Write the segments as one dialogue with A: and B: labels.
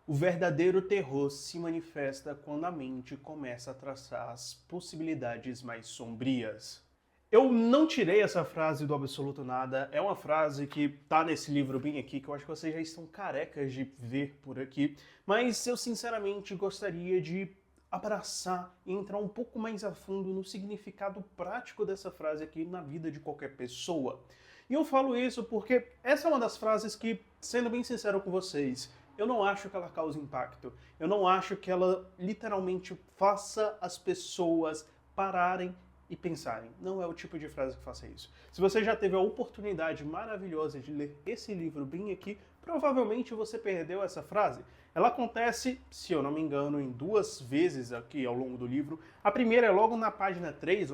A: O verdadeiro terror se manifesta quando a mente começa a traçar as possibilidades mais sombrias. Eu não tirei essa frase do absoluto nada, é uma frase que tá nesse livro bem aqui, que eu acho que vocês já estão carecas de ver por aqui, mas eu sinceramente gostaria de abraçar e entrar um pouco mais a fundo no significado prático dessa frase aqui na vida de qualquer pessoa. E eu falo isso porque essa é uma das frases que, sendo bem sincero com vocês, eu não acho que ela cause impacto. Eu não acho que ela literalmente faça as pessoas pararem e pensarem. Não é o tipo de frase que faça isso. Se você já teve a oportunidade maravilhosa de ler esse livro bem aqui, provavelmente você perdeu essa frase. Ela acontece, se eu não me engano, em duas vezes aqui ao longo do livro. A primeira é logo na página 3,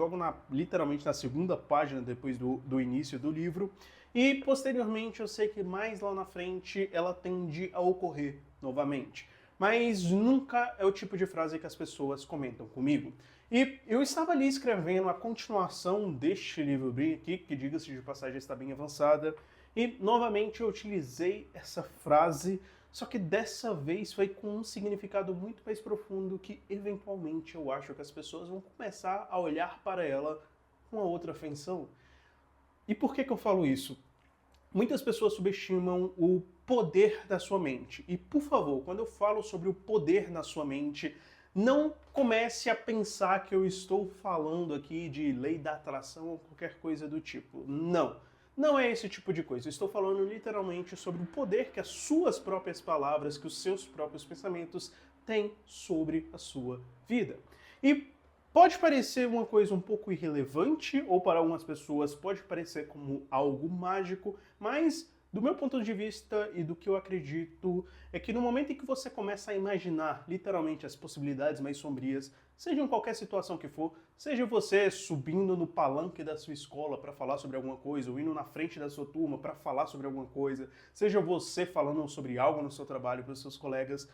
A: literalmente na segunda página depois do início do livro. E posteriormente eu sei que mais lá na frente ela tende a ocorrer novamente. Mas nunca é o tipo de frase que as pessoas comentam comigo. E eu estava ali escrevendo a continuação deste livro bem aqui, que diga-se de passagem está bem avançada, e novamente eu utilizei essa frase, só que dessa vez foi com um significado muito mais profundo que eventualmente eu acho que as pessoas vão começar a olhar para ela com a outra afeição. E por que eu falo isso? Muitas pessoas subestimam o poder da sua mente. E, por favor, quando eu falo sobre o poder na sua mente, não comece a pensar que eu estou falando aqui de lei da atração ou qualquer coisa do tipo. Não. Não é esse tipo de coisa. Eu estou falando literalmente sobre o poder que as suas próprias palavras, que os seus próprios pensamentos têm sobre a sua vida. E pode parecer uma coisa um pouco irrelevante, ou para algumas pessoas pode parecer como algo mágico, mas do meu ponto de vista e do que eu acredito, é que no momento em que você começa a imaginar literalmente as possibilidades mais sombrias, seja em qualquer situação que for, seja você subindo no palanque da sua escola para falar sobre alguma coisa, ou indo na frente da sua turma para falar sobre alguma coisa, seja você falando sobre algo no seu trabalho para os seus colegas,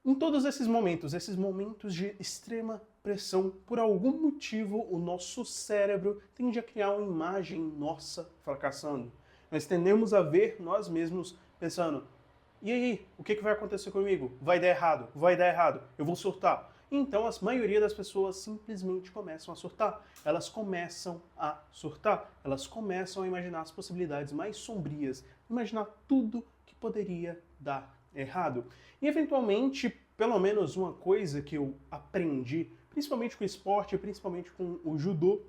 A: em todos esses momentos de extrema pressão, por algum motivo o nosso cérebro tende a criar uma imagem nossa fracassando. Nós tendemos a ver nós mesmos pensando, e aí, o que vai acontecer comigo? Vai dar errado, vai dar errado, eu vou surtar. Então a maioria das pessoas simplesmente começam a surtar. Elas começam a surtar, elas começam a imaginar as possibilidades mais sombrias, imaginar tudo que poderia dar errado. E eventualmente, pelo menos uma coisa que eu aprendi, principalmente com o esporte, principalmente com o judô,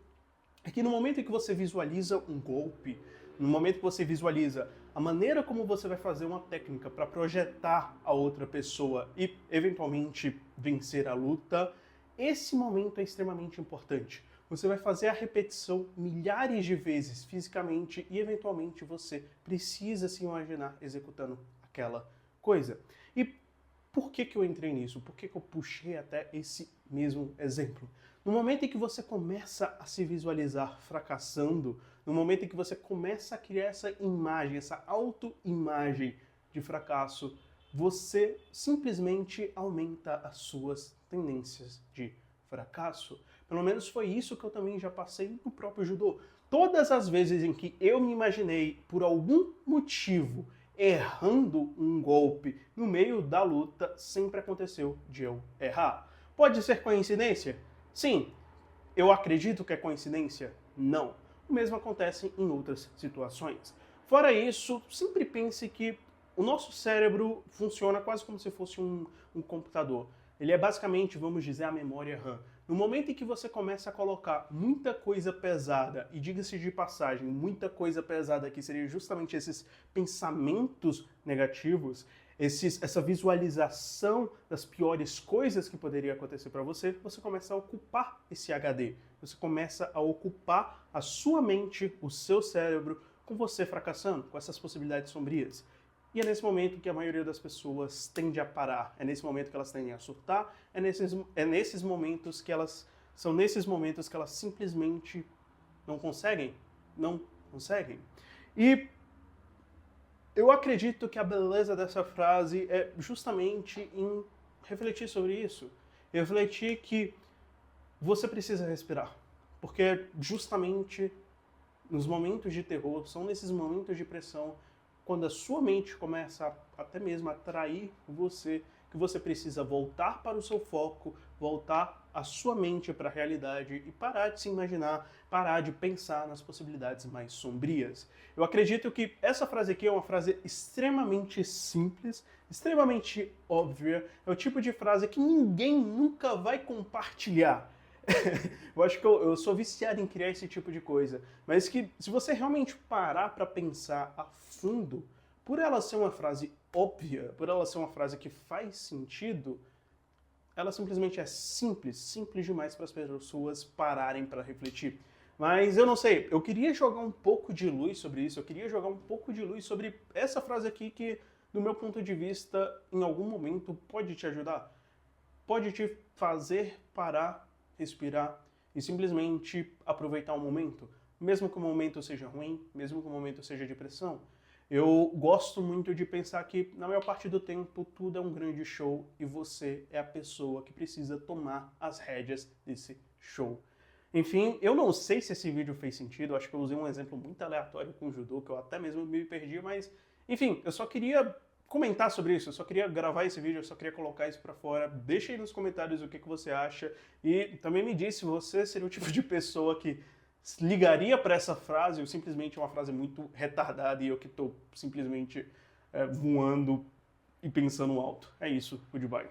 A: é que no momento em que você visualiza um golpe, no momento que você visualiza a maneira como você vai fazer uma técnica para projetar a outra pessoa e eventualmente vencer a luta, esse momento é extremamente importante. Você vai fazer a repetição milhares de vezes fisicamente e eventualmente você precisa se imaginar executando aquela coisa. E por que eu entrei nisso? Por que eu puxei até esse mesmo exemplo? No momento em que você começa a se visualizar fracassando, no momento em que você começa a criar essa imagem, essa autoimagem de fracasso, você simplesmente aumenta as suas tendências de fracasso. Pelo menos foi isso que eu também já passei no próprio judô. Todas as vezes em que eu me imaginei, por algum motivo, errando um golpe no meio da luta, sempre aconteceu de eu errar. Pode ser coincidência? Sim. Eu acredito que é coincidência? Não. O mesmo acontece em outras situações. Fora isso, sempre pense que o nosso cérebro funciona quase como se fosse um computador. Ele é basicamente, vamos dizer, a memória RAM. No momento em que você começa a colocar muita coisa pesada, e diga-se de passagem, muita coisa pesada que seria justamente esses pensamentos negativos, essa visualização das piores coisas que poderia acontecer para você, você começa a ocupar esse HD. Você começa a ocupar a sua mente, o seu cérebro, com você fracassando, com essas possibilidades sombrias. E é nesse momento que a maioria das pessoas tende a parar, é nesse momento que elas tendem a surtar, são nesses momentos que elas simplesmente não conseguem. E eu acredito que a beleza dessa frase é justamente em refletir sobre isso. Refletir que você precisa respirar. Porque justamente nos momentos de terror, são nesses momentos de pressão quando a sua mente começa até mesmo a atrair você, que você precisa voltar para o seu foco, voltar a sua mente para a realidade e parar de se imaginar, parar de pensar nas possibilidades mais sombrias. Eu acredito que essa frase aqui é uma frase extremamente simples, extremamente óbvia, é o tipo de frase que ninguém nunca vai compartilhar. Eu acho que eu sou viciado em criar esse tipo de coisa, mas que se você realmente parar para pensar a fundo, por ela ser uma frase óbvia, por ela ser uma frase que faz sentido, ela simplesmente é simples, simples demais para as pessoas pararem para refletir. Mas eu não sei, eu queria jogar um pouco de luz sobre isso, eu queria jogar um pouco de luz sobre essa frase aqui que, do meu ponto de vista, em algum momento pode te ajudar, pode te fazer parar, respirar e simplesmente aproveitar o momento, mesmo que o momento seja ruim, mesmo que o momento seja de pressão. Eu gosto muito de pensar que, na maior parte do tempo, tudo é um grande show e você é a pessoa que precisa tomar as rédeas desse show. Enfim, eu não sei se esse vídeo fez sentido, eu acho que eu usei um exemplo muito aleatório com o judô, que eu até mesmo me perdi, mas, enfim, eu só queria comentar sobre isso, eu só queria gravar esse vídeo, eu só queria colocar isso pra fora. Deixa aí nos comentários o que você acha e também me diz se você seria o tipo de pessoa que ligaria para essa frase ou simplesmente é uma frase muito retardada e eu que tô simplesmente voando e pensando alto. É isso, goodbye.